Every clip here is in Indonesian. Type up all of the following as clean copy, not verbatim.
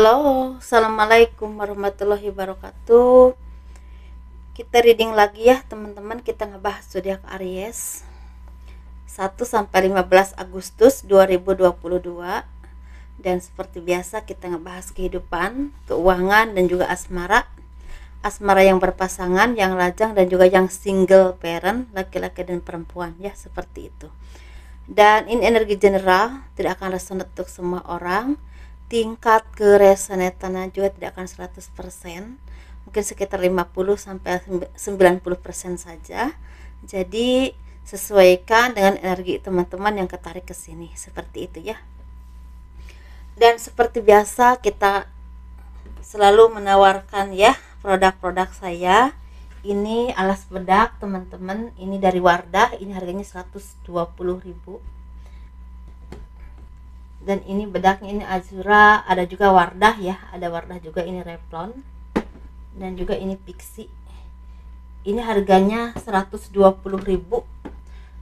Halo, assalamualaikum warahmatullahi wabarakatuh. Kita reading lagi ya teman-teman. Kita ngebahas zodiak Aries 1 sampai 15 Agustus 2022. Dan seperti biasa kita ngebahas kehidupan, keuangan, dan juga asmara. Asmara yang berpasangan, yang lajang, dan juga yang single parent, laki-laki dan perempuan ya, seperti itu. Dan ini energi general, tidak akan resonate untuk semua orang. Tingkat keresonatannya juga tidak akan 100%, mungkin sekitar 50 sampai 90% saja. Jadi sesuaikan dengan energi teman-teman yang ketarik ke sini, seperti itu ya. Dan seperti biasa kita selalu menawarkan ya produk-produk saya. Ini alas bedak teman-teman, ini dari Wardah, ini harganya 120.000. Dan ini bedaknya, ini Azura, ada juga Wardah ya, ada Wardah juga, ini Revlon, dan juga ini Pixi. Ini harganya 120.000.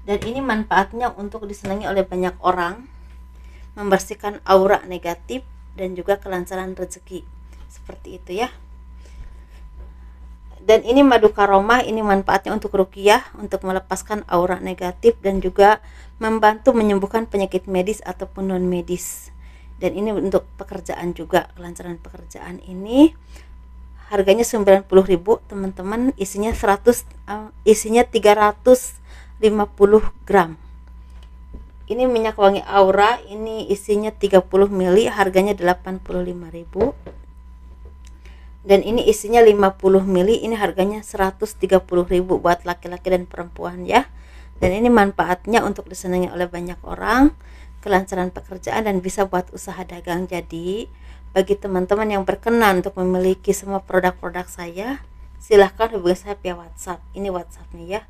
Dan ini manfaatnya untuk disenangi oleh banyak orang, membersihkan aura negatif dan juga kelancaran rezeki, seperti itu ya. Dan ini madu karomah, ini manfaatnya untuk ruqyah, untuk melepaskan aura negatif dan juga membantu menyembuhkan penyakit medis ataupun non medis. Dan ini untuk pekerjaan juga, kelancaran pekerjaan. Ini harganya 90.000 teman-teman, isinya 350 gram. Ini minyak wangi aura, ini isinya 30 ml, harganya 85.000. Dan ini isinya 50 ml, ini harganya 130.000 buat laki-laki dan perempuan ya. Dan ini manfaatnya untuk disenangi oleh banyak orang, kelancaran pekerjaan, dan bisa buat usaha dagang. Jadi bagi teman-teman yang berkenan untuk memiliki semua produk-produk saya, silahkan hubungi saya via WhatsApp. Ini WhatsAppnya ya.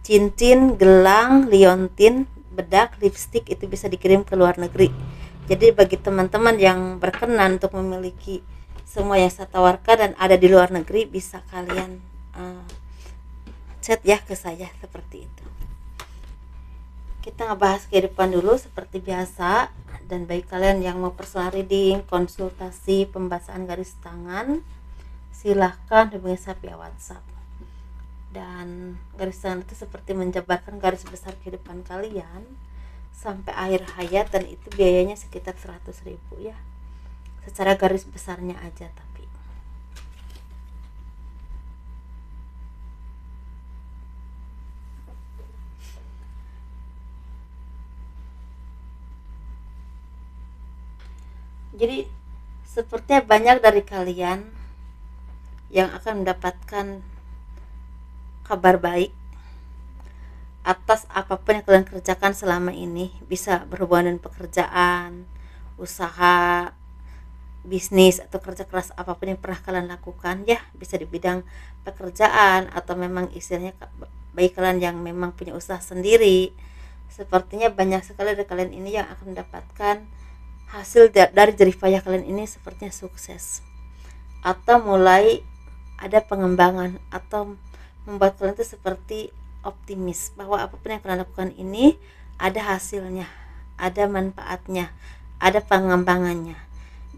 Cincin, gelang, liontin, bedak, lipstik itu bisa dikirim ke luar negeri. Jadi bagi teman-teman yang berkenan untuk memiliki semua yang saya tawarkan dan ada di luar negeri, bisa kalian chat ya ke saya, seperti itu. Kita ngebahas kehidupan dulu seperti biasa. Dan bagi kalian yang mau personal reading, konsultasi, pembahasan garis tangan, silahkan hubungi saya via WhatsApp. Dan garis tangan itu seperti menjabarkan garis besar kehidupan kalian sampai akhir hayat, dan itu biayanya sekitar 100.000 ya, secara garis besarnya aja. Tapi jadi sepertinya banyak dari kalian yang akan mendapatkan kabar baik atas apapun yang kalian kerjakan selama ini, bisa berhubungan dengan pekerjaan, usaha, bisnis, atau kerja keras apapun yang pernah kalian lakukan ya, bisa di bidang pekerjaan atau memang istilahnya bagi kalian yang memang punya usaha sendiri. Sepertinya banyak sekali dari kalian ini yang akan mendapatkan hasil dari jerih payah kalian ini, sepertinya sukses atau mulai ada pengembangan, atau membuat kalian itu seperti optimis bahwa apapun yang kalian lakukan ini ada hasilnya, ada manfaatnya, ada pengembangannya.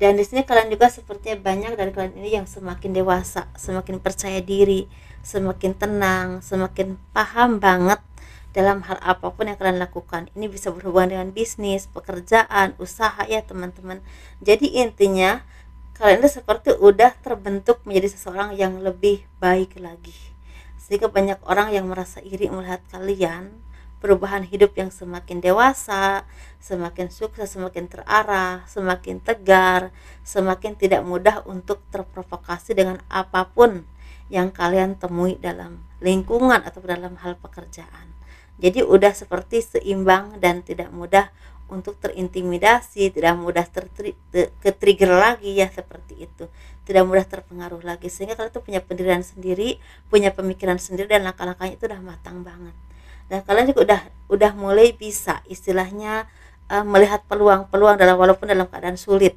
Dan di sini kalian juga sepertinya banyak dari kalian ini yang semakin dewasa, semakin percaya diri, semakin tenang, semakin paham banget dalam hal apapun yang kalian lakukan. Ini bisa berhubungan dengan bisnis, pekerjaan, usaha ya teman-teman. Jadi intinya kalian itu seperti udah terbentuk menjadi seseorang yang lebih baik lagi, sehingga banyak orang yang merasa iri melihat kalian perubahan hidup yang semakin dewasa, semakin sukses, semakin terarah, semakin tegar, semakin tidak mudah untuk terprovokasi dengan apapun yang kalian temui dalam lingkungan atau dalam hal pekerjaan. Jadi udah seperti seimbang dan tidak mudah untuk terintimidasi, tidak mudah ke-trigger lagi ya, seperti itu, tidak mudah terpengaruh lagi, sehingga kalian tuh punya pendirian sendiri, punya pemikiran sendiri, dan langkah-langkahnya itu udah matang banget. Dan kalian juga udah mulai bisa istilahnya melihat peluang-peluang walaupun dalam keadaan sulit.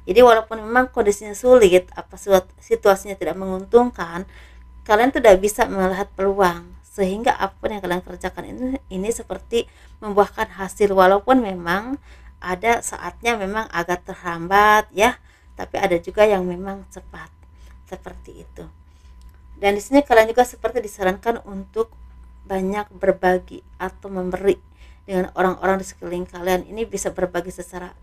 Jadi walaupun memang kondisinya sulit, situasinya tidak menguntungkan, kalian tuh udah bisa melihat peluang, sehingga apapun yang kalian kerjakan ini seperti membuahkan hasil, walaupun memang ada saatnya memang agak terhambat ya, tapi ada juga yang memang cepat, seperti itu. Dan di sini kalian juga seperti disarankan untuk banyak berbagi atau memberi dengan orang-orang di sekeliling kalian. Ini bisa berbagi secara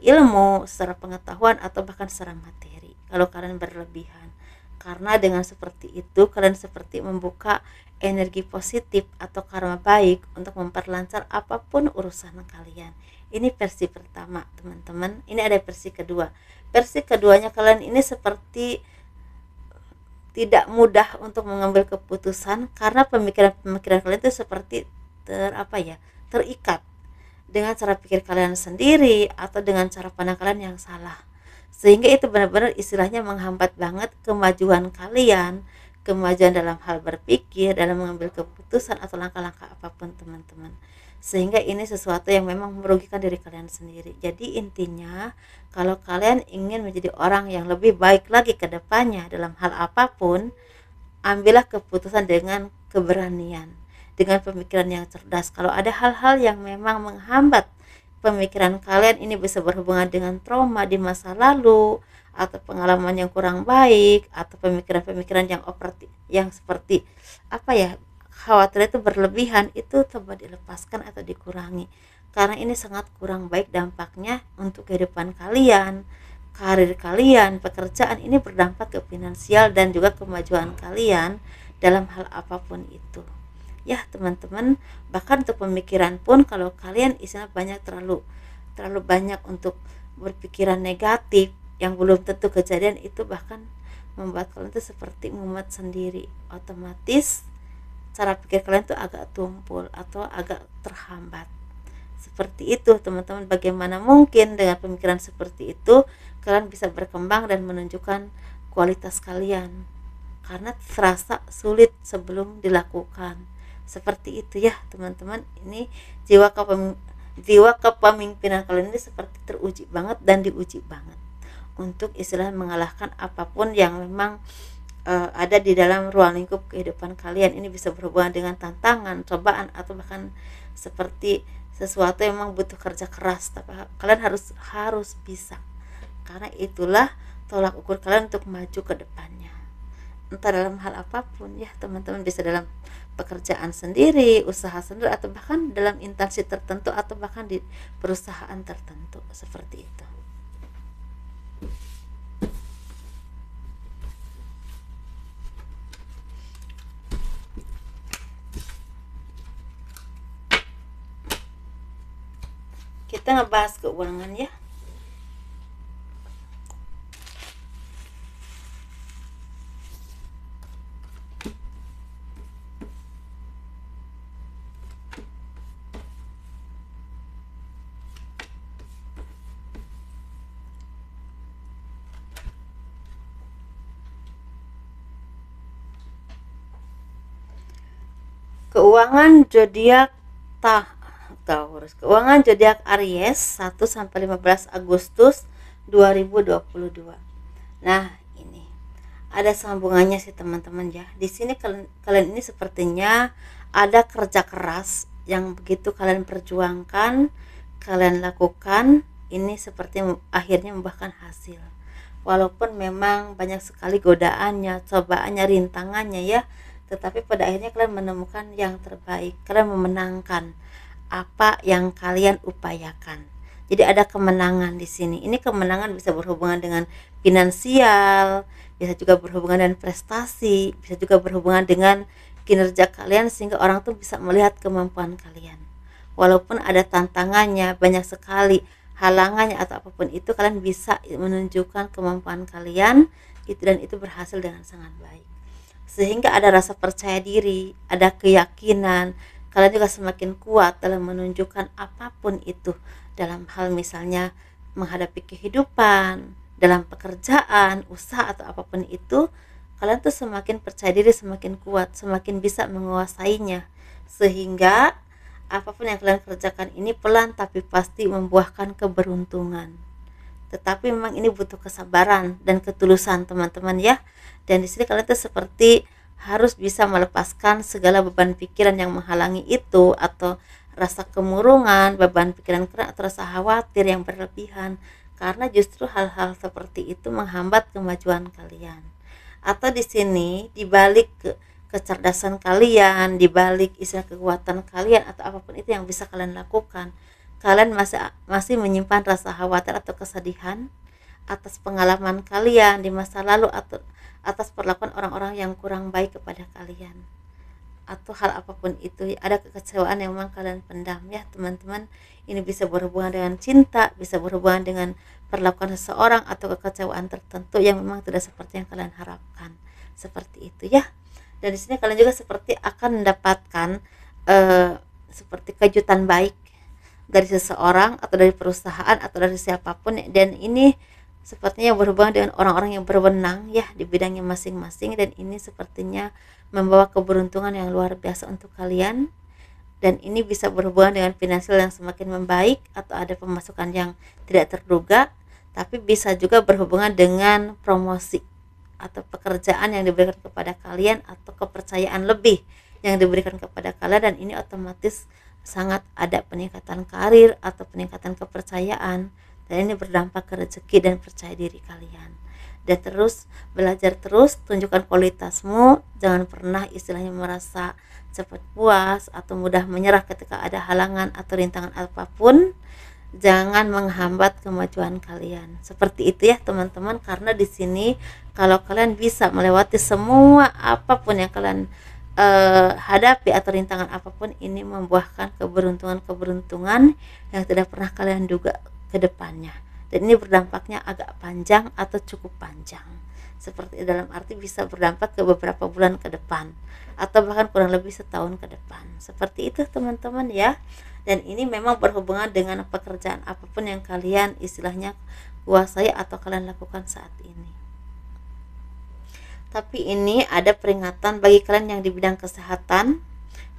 ilmu, secara pengetahuan, atau bahkan secara materi kalau kalian berlebihan. Karena dengan seperti itu kalian seperti membuka energi positif atau karma baik untuk memperlancar apapun urusan kalian. Ini versi pertama, teman-teman. Ini ada versi kedua. Versi keduanya, kalian ini seperti tidak mudah untuk mengambil keputusan karena pemikiran-pemikiran kalian itu seperti terikat dengan cara pikir kalian sendiri atau dengan cara pandang kalian yang salah, sehingga itu benar-benar istilahnya menghambat banget kemajuan kalian, kemajuan dalam hal berpikir, dalam mengambil keputusan atau langkah-langkah apapun, teman-teman. Sehingga ini sesuatu yang memang merugikan diri kalian sendiri. Jadi intinya, kalau kalian ingin menjadi orang yang lebih baik lagi ke depannya dalam hal apapun, ambillah keputusan dengan keberanian, dengan pemikiran yang cerdas. Kalau ada hal-hal yang memang menghambat pemikiran kalian, ini bisa berhubungan dengan trauma di masa lalu, atau pengalaman yang kurang baik, atau pemikiran-pemikiran yang seperti khawatir itu berlebihan, itu coba dilepaskan atau dikurangi, karena ini sangat kurang baik dampaknya untuk kehidupan kalian, karir kalian, pekerjaan. Ini berdampak ke finansial dan juga kemajuan kalian dalam hal apapun itu ya, teman-teman. Bahkan untuk pemikiran pun, kalau kalian istilahnya terlalu banyak untuk berpikiran negatif yang belum tentu kejadian, itu bahkan membuat kalian itu seperti mumet sendiri. Otomatis cara pikir kalian tuh agak tumpul atau agak terhambat. Seperti itu, teman-teman. Bagaimana mungkin dengan pemikiran seperti itu kalian bisa berkembang dan menunjukkan kualitas kalian, karena terasa sulit sebelum dilakukan. Seperti itu ya, teman-teman. Ini jiwa kepemimpinan kalian ini seperti teruji banget dan diuji banget untuk istilah mengalahkan apapun yang memang ada di dalam ruang lingkup kehidupan kalian. Ini bisa berhubungan dengan tantangan, cobaan, atau bahkan seperti sesuatu yang memang butuh kerja keras, tapi kalian harus bisa, karena itulah tolak ukur kalian untuk maju ke depannya, entah dalam hal apapun ya, teman-teman. Bisa dalam pekerjaan sendiri, usaha sendiri, atau bahkan dalam instansi tertentu, atau bahkan di perusahaan tertentu, seperti itu. Kita ngebahas keuangan ya. Keuangan zodiak Taurus. Keuangan zodiak Aries 1 sampai 15 Agustus 2022. Nah, ini ada sambungannya sih, teman-teman ya. Di sini kalian ini sepertinya ada kerja keras yang begitu kalian perjuangkan, kalian lakukan, ini seperti akhirnya membuahkan hasil. Walaupun memang banyak sekali godaannya, cobaannya, rintangannya ya, tetapi pada akhirnya kalian menemukan yang terbaik. Kalian memenangkan apa yang kalian upayakan. Jadi ada kemenangan di sini. Ini kemenangan bisa berhubungan dengan finansial, bisa juga berhubungan dengan prestasi, bisa juga berhubungan dengan kinerja kalian, sehingga orang tuh bisa melihat kemampuan kalian. Walaupun ada tantangannya, banyak sekali halangannya atau apapun itu, kalian bisa menunjukkan kemampuan kalian dan itu berhasil dengan sangat baik. Sehingga ada rasa percaya diri, ada keyakinan, kalian juga semakin kuat dalam menunjukkan apapun itu, dalam hal misalnya menghadapi kehidupan, dalam pekerjaan, usaha, atau apapun itu. Kalian tuh semakin percaya diri, semakin kuat, semakin bisa menguasainya, sehingga apapun yang kalian kerjakan ini pelan tapi pasti membuahkan keberuntungan. Tetapi memang ini butuh kesabaran dan ketulusan, teman-teman ya. Dan di sini kalian tuh seperti harus bisa melepaskan segala beban pikiran yang menghalangi itu, atau rasa kemurungan, beban pikiran keras, atau rasa khawatir yang berlebihan. karena justru hal-hal seperti itu menghambat kemajuan kalian. Atau di sini dibalik kecerdasan kalian, dibalik istilah kekuatan kalian atau apapun itu yang bisa kalian lakukan, kalian masih menyimpan rasa khawatir atau kesedihan atas pengalaman kalian di masa lalu atau atas perlakuan orang-orang yang kurang baik kepada kalian, atau hal apapun itu. Ada kekecewaan yang memang kalian pendam ya teman-teman. Ini bisa berhubungan dengan cinta, bisa berhubungan dengan perlakuan seseorang atau kekecewaan tertentu yang memang tidak seperti yang kalian harapkan, seperti itu ya. Dan di sini kalian juga seperti akan mendapatkan seperti kejutan baik dari seseorang atau dari perusahaan atau dari siapapun, dan ini sepertinya berhubungan dengan orang-orang yang berwenang ya di bidangnya masing-masing, dan ini sepertinya membawa keberuntungan yang luar biasa untuk kalian. Dan ini bisa berhubungan dengan finansial yang semakin membaik atau ada pemasukan yang tidak terduga, tapi bisa juga berhubungan dengan promosi atau pekerjaan yang diberikan kepada kalian atau kepercayaan lebih yang diberikan kepada kalian, dan ini otomatis sangat ada peningkatan karir atau peningkatan kepercayaan, dan ini berdampak ke rezeki dan percaya diri kalian. Dan terus belajar, terus tunjukkan kualitasmu, jangan pernah istilahnya merasa cepat puas atau mudah menyerah ketika ada halangan atau rintangan apapun. Jangan menghambat kemajuan kalian. Seperti itu ya teman-teman, karena di sini kalau kalian bisa melewati semua apapun yang kalian hadapi atau rintangan apapun, ini membuahkan keberuntungan yang tidak pernah kalian duga ke depannya. Dan ini berdampaknya agak panjang atau cukup panjang, seperti dalam arti bisa berdampak ke beberapa bulan ke depan atau bahkan kurang lebih setahun ke depan, seperti itu teman-teman ya. Dan ini memang berhubungan dengan pekerjaan apapun yang kalian istilahnya kuasai atau kalian lakukan saat ini. Tapi ini ada peringatan bagi kalian yang di bidang kesehatan,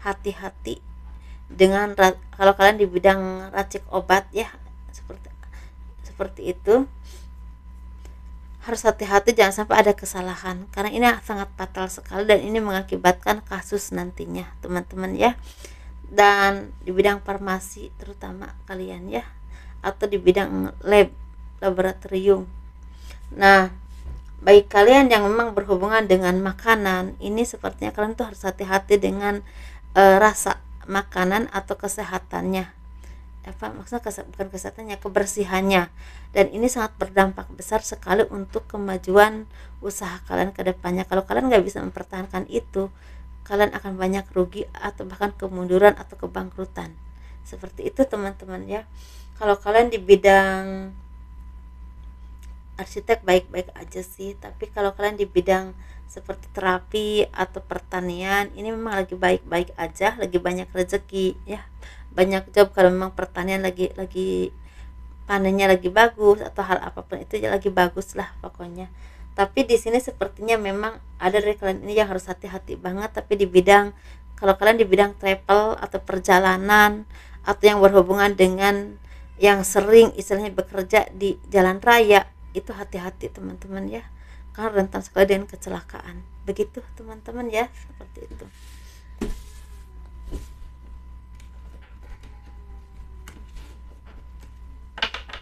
hati-hati dengan kalau kalian di bidang racik obat ya, seperti itu harus hati-hati, jangan sampai ada kesalahan karena ini sangat fatal sekali dan ini mengakibatkan kasus nantinya teman-teman ya. Dan di bidang farmasi terutama kalian ya, atau di bidang laboratorium. Nah, bagi kalian yang memang berhubungan dengan makanan, ini sepertinya kalian tuh harus hati-hati dengan rasa makanan atau kesehatannya. Maksudnya bukan kesehatannya, kebersihannya. Dan ini sangat berdampak besar sekali untuk kemajuan usaha kalian ke depannya. Kalau kalian nggak bisa mempertahankan itu, kalian akan banyak rugi atau bahkan kemunduran atau kebangkrutan. Seperti itu teman-teman ya. Kalau kalian di bidang arsitek baik-baik aja sih, tapi kalau kalian di bidang seperti terapi atau pertanian, ini memang lagi baik-baik aja, lagi banyak rezeki ya, banyak job. Kalau memang pertanian lagi panennya lagi bagus atau hal apapun itu ya lagi bagus lah pokoknya. Tapi di sini sepertinya memang ada dari kalian ini yang harus hati-hati banget. Tapi di bidang, kalau kalian di bidang travel atau perjalanan atau yang berhubungan dengan yang sering istilahnya bekerja di jalan raya, itu hati-hati teman-teman ya, karena rentan sekali dengan kecelakaan. Begitu teman-teman ya, seperti itu.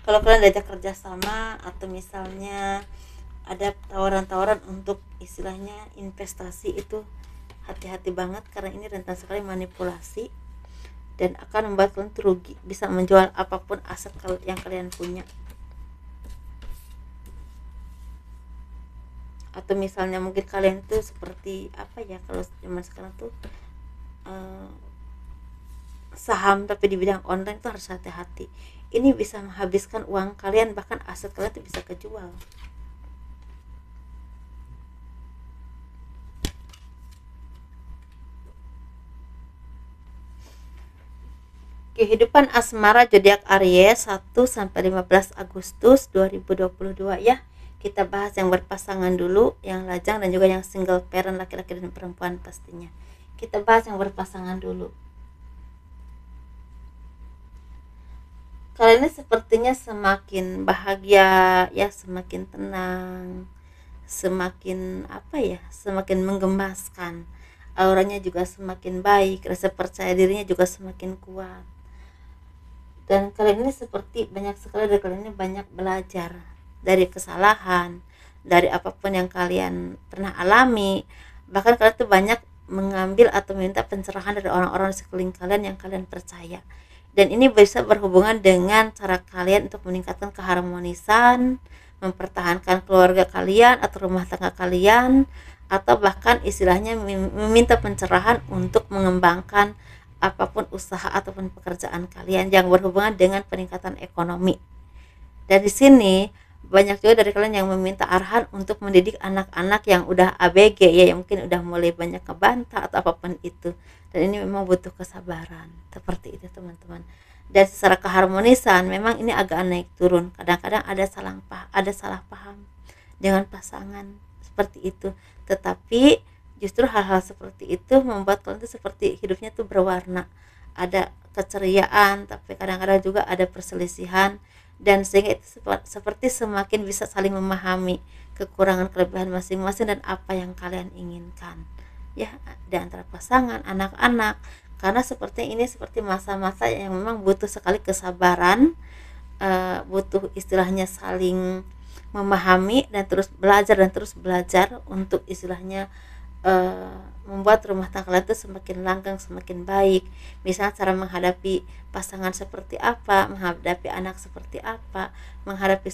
Kalau kalian diajak kerjasama atau misalnya ada tawaran-tawaran untuk istilahnya investasi, itu hati-hati banget karena ini rentan sekali manipulasi dan akan membuat kalian rugi, bisa menjual apapun aset yang kalian punya. Atau misalnya mungkin kalian tuh seperti apa ya, kalau zaman sekarang tuh saham tapi di bidang online itu harus hati-hati. Ini bisa menghabiskan uang kalian, bahkan aset kalian tuh bisa kejual. Kehidupan asmara zodiak Aries 1 sampai 15 Agustus 2022 ya. Kita bahas yang berpasangan dulu, yang lajang dan juga yang single parent, laki-laki dan perempuan pastinya. Kita bahas yang berpasangan dulu. Kalian ini sepertinya semakin bahagia ya, semakin tenang, semakin semakin menggemaskan. Auranya juga semakin baik, rasa percaya dirinya juga semakin kuat. Dan kalian ini seperti banyak sekali dari kalian ini banyak belajar dari kesalahan, dari apapun yang kalian pernah alami. Bahkan kalian tuh banyak mengambil atau minta pencerahan dari orang-orang di sekeliling kalian yang kalian percaya. Dan ini bisa berhubungan dengan cara kalian untuk meningkatkan keharmonisan, mempertahankan keluarga kalian atau rumah tangga kalian, atau bahkan istilahnya meminta pencerahan untuk mengembangkan apapun usaha ataupun pekerjaan kalian yang berhubungan dengan peningkatan ekonomi. Dan di sini banyak juga dari kalian yang meminta arahan untuk mendidik anak-anak yang udah ABG ya, yang mungkin udah mulai banyak ngebantah atau apapun itu. Dan ini memang butuh kesabaran. Seperti itu teman-teman. Dan secara keharmonisan memang ini agak naik turun. Kadang-kadang ada salah paham dengan pasangan seperti itu. Tetapi justru hal-hal seperti itu membuat kalian tuh seperti hidupnya tuh berwarna, ada keceriaan, tapi kadang-kadang juga ada perselisihan, dan sehingga itu seperti semakin bisa saling memahami kekurangan kelebihan masing-masing dan apa yang kalian inginkan ya di antara pasangan, anak-anak. Karena seperti ini seperti masa-masa yang memang butuh sekali kesabaran, butuh istilahnya saling memahami dan terus belajar untuk istilahnya membuat rumah tangga kalian itu semakin langgeng, semakin baik. Misalnya cara menghadapi pasangan seperti apa, menghadapi anak seperti apa, menghadapi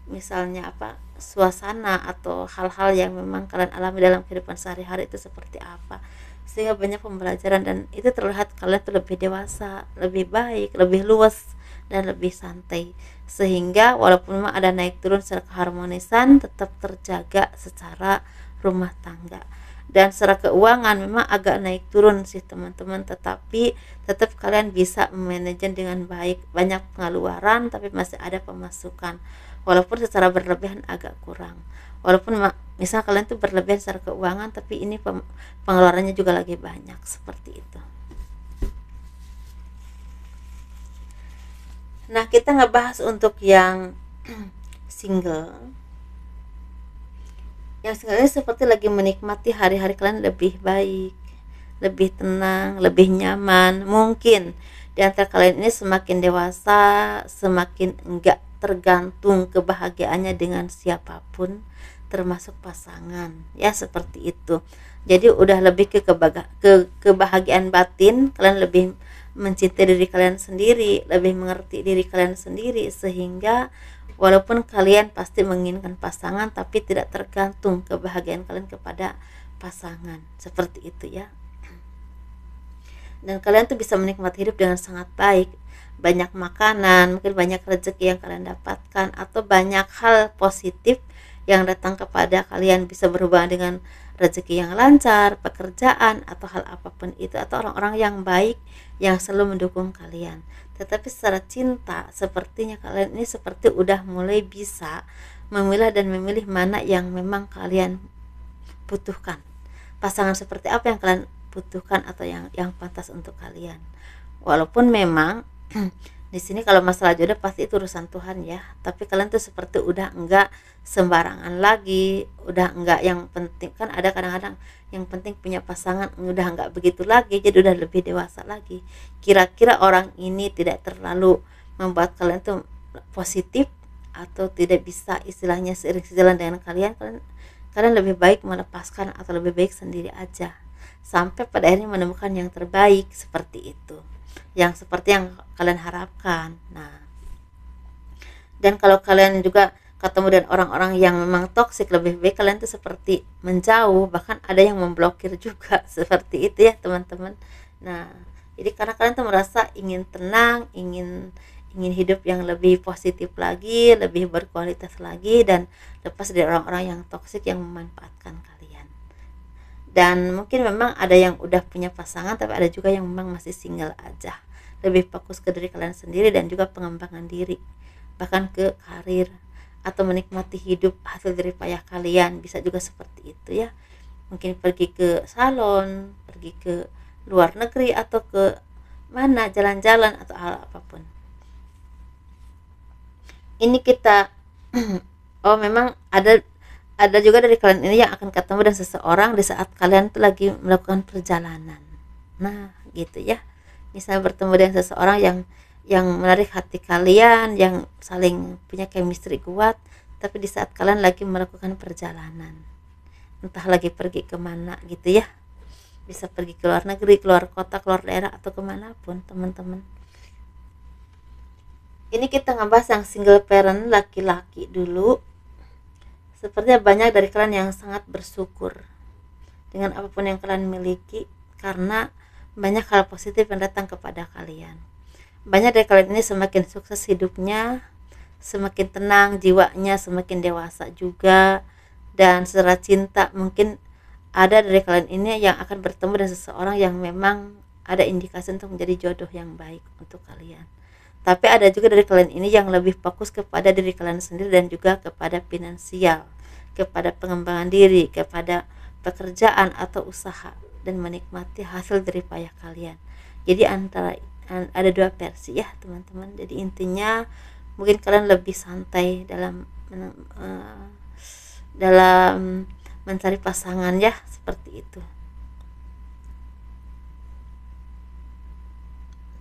misalnya suasana atau hal-hal yang memang kalian alami dalam kehidupan sehari-hari itu seperti apa. Sehingga banyak pembelajaran dan itu terlihat kalian tuh lebih dewasa, lebih baik, lebih luas dan lebih santai. Sehingga walaupun memang ada naik turun secara keharmonisan, tetap terjaga secara rumah tangga. Dan secara keuangan memang agak naik turun sih teman-teman, tetapi tetap kalian bisa manajemen dengan baik. Banyak pengeluaran tapi masih ada pemasukan, walaupun secara berlebihan agak kurang. Walaupun misal kalian tuh berlebihan secara keuangan, tapi ini pengeluarannya juga lagi banyak, seperti itu. Nah, kita ngebahas untuk yang single. Yang single ini seperti lagi menikmati hari-hari kalian lebih baik, lebih tenang, lebih nyaman. Mungkin di antara kalian ini semakin dewasa, semakin enggak tergantung kebahagiaannya dengan siapapun, termasuk pasangan ya, seperti itu. Jadi udah lebih ke kebahagiaan batin. Kalian lebih mencintai diri kalian sendiri, lebih mengerti diri kalian sendiri, sehingga walaupun kalian pasti menginginkan pasangan, tapi tidak tergantung kebahagiaan kalian kepada pasangan, seperti itu ya. Dan kalian tuh bisa menikmati hidup dengan sangat baik. Banyak makanan, mungkin banyak rezeki yang kalian dapatkan, atau banyak hal positif yang datang kepada kalian, bisa berhubungan dengan rezeki yang lancar, pekerjaan, atau hal apapun itu, atau orang-orang yang baik yang selalu mendukung kalian. Tetapi secara cinta, sepertinya kalian ini seperti udah mulai bisa memilah dan memilih mana yang memang kalian butuhkan. Pasangan seperti apa yang kalian butuhkan atau yang pantas untuk kalian. Walaupun memang di sini kalau masalah jodoh pasti itu urusan Tuhan ya, tapi kalian tuh seperti udah enggak sembarangan lagi, udah enggak yang penting, kan ada kadang-kadang yang penting punya pasangan, udah enggak begitu lagi, jadi udah lebih dewasa lagi. Kira-kira orang ini tidak terlalu membuat kalian tuh positif atau tidak bisa istilahnya seiring sejalan dengan kalian lebih baik melepaskan atau lebih baik sendiri aja, sampai pada akhirnya menemukan yang terbaik, seperti itu, yang seperti yang kalian harapkan. Nah, dan kalau kalian juga ketemu dengan orang-orang yang memang toksik, lebih baik kalian tuh seperti menjauh, bahkan ada yang memblokir juga, seperti itu ya teman-teman. Nah, jadi karena kalian tuh merasa ingin tenang, ingin hidup yang lebih positif lagi, lebih berkualitas lagi, dan lepas dari orang-orang yang toksik yang memanfaatkan kalian. Dan mungkin memang ada yang udah punya pasangan, tapi ada juga yang memang masih single aja, lebih fokus ke diri kalian sendiri dan juga pengembangan diri, bahkan ke karir atau menikmati hidup hasil dari payah kalian, bisa juga seperti itu ya. Mungkin pergi ke salon, pergi ke luar negeri, atau ke mana jalan-jalan atau hal apapun. Ini kita oh memang ada juga dari kalian ini yang akan ketemu dengan seseorang di saat kalian tuh lagi melakukan perjalanan. Nah, gitu ya. Misal bertemu dengan seseorang yang menarik hati kalian, yang saling punya chemistry kuat, tapi di saat kalian lagi melakukan perjalanan, entah lagi pergi kemana gitu ya, bisa pergi ke luar negeri, keluar kota, keluar daerah, atau kemanapun teman-teman. Ini kita ngebahas yang single parent laki-laki dulu. Sepertinya banyak dari kalian yang sangat bersyukur dengan apapun yang kalian miliki, karena banyak hal positif yang datang kepada kalian. Banyak dari kalian ini semakin sukses hidupnya, semakin tenang jiwanya, semakin dewasa juga. Dan secara cinta, mungkin ada dari kalian ini yang akan bertemu dengan seseorang yang memang ada indikasi untuk menjadi jodoh yang baik untuk kalian. Tapi ada juga dari kalian ini yang lebih fokus kepada diri kalian sendiri dan juga kepada finansial, kepada pengembangan diri, kepada pekerjaan atau usaha, dan menikmati hasil dari payah kalian. Jadi ada dua versi ya teman-teman. Jadi intinya mungkin kalian lebih santai dalam mencari pasangan ya, seperti itu.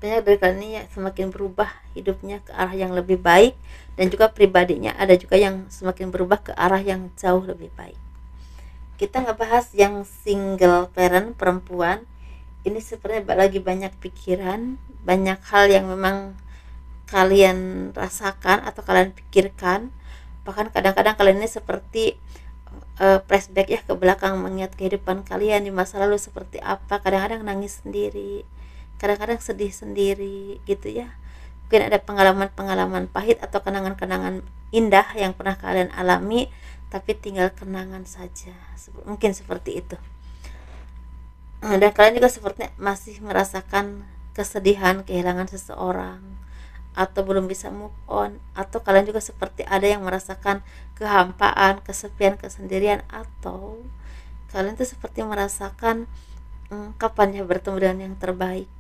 Banyak dari kalian ini ya semakin berubah hidupnya ke arah yang lebih baik, dan juga pribadinya ada juga yang semakin berubah ke arah yang jauh lebih baik. Kita ngebahas yang single parent perempuan. Ini sebenarnya lagi banyak pikiran, banyak hal yang memang kalian rasakan atau kalian pikirkan. Bahkan kadang-kadang kalian ini seperti flashback ya ke belakang, mengingat kehidupan kalian di masa lalu seperti apa. Kadang-kadang nangis sendiri, kadang-kadang sedih sendiri gitu ya. Mungkin ada pengalaman-pengalaman pahit atau kenangan-kenangan indah yang pernah kalian alami, tapi tinggal kenangan saja. Mungkin seperti itu. Dan kalian juga sepertinya masih merasakan kesedihan kehilangan seseorang, atau belum bisa move on, atau kalian juga seperti ada yang merasakan kehampaan, kesepian, kesendirian, atau kalian tuh seperti merasakan kapan ya bertemu dengan yang terbaik,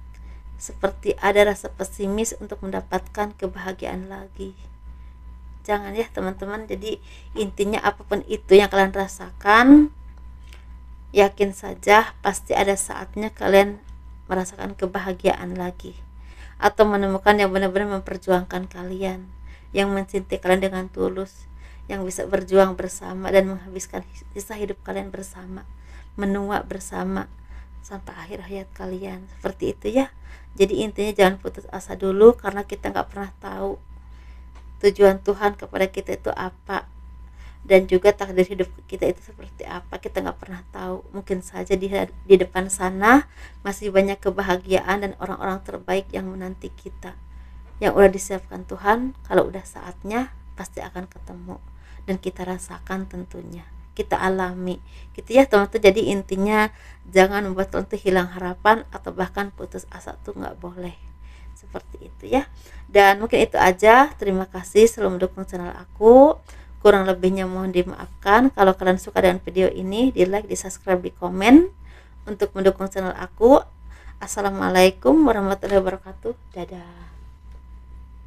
seperti ada rasa pesimis untuk mendapatkan kebahagiaan lagi. Jangan ya teman-teman. Jadi intinya apapun itu yang kalian rasakan, yakin saja pasti ada saatnya kalian merasakan kebahagiaan lagi, atau menemukan yang benar-benar memperjuangkan kalian, yang mencintai kalian dengan tulus, yang bisa berjuang bersama dan menghabiskan sisa hidup kalian bersama, menua bersama sampai akhir hayat kalian. Seperti itu ya. Jadi intinya jangan putus asa dulu, karena kita nggak pernah tahu tujuan Tuhan kepada kita itu apa, dan juga takdir hidup kita itu seperti apa. Kita nggak pernah tahu. Mungkin saja di depan sana masih banyak kebahagiaan dan orang-orang terbaik yang menanti kita, yang udah disiapkan Tuhan. Kalau udah saatnya pasti akan ketemu, dan kita rasakan tentunya, kita alami gitu ya teman-teman. Jadi intinya jangan membuat teman tuh hilang harapan, atau bahkan putus asa tuh nggak boleh, seperti itu ya. Dan mungkin itu aja. Terima kasih selalu mendukung channel aku. Kurang lebihnya mohon dimaafkan. Kalau kalian suka dengan video ini, di like, di subscribe, di komen untuk mendukung channel aku. Assalamualaikum warahmatullahi wabarakatuh. Dadah.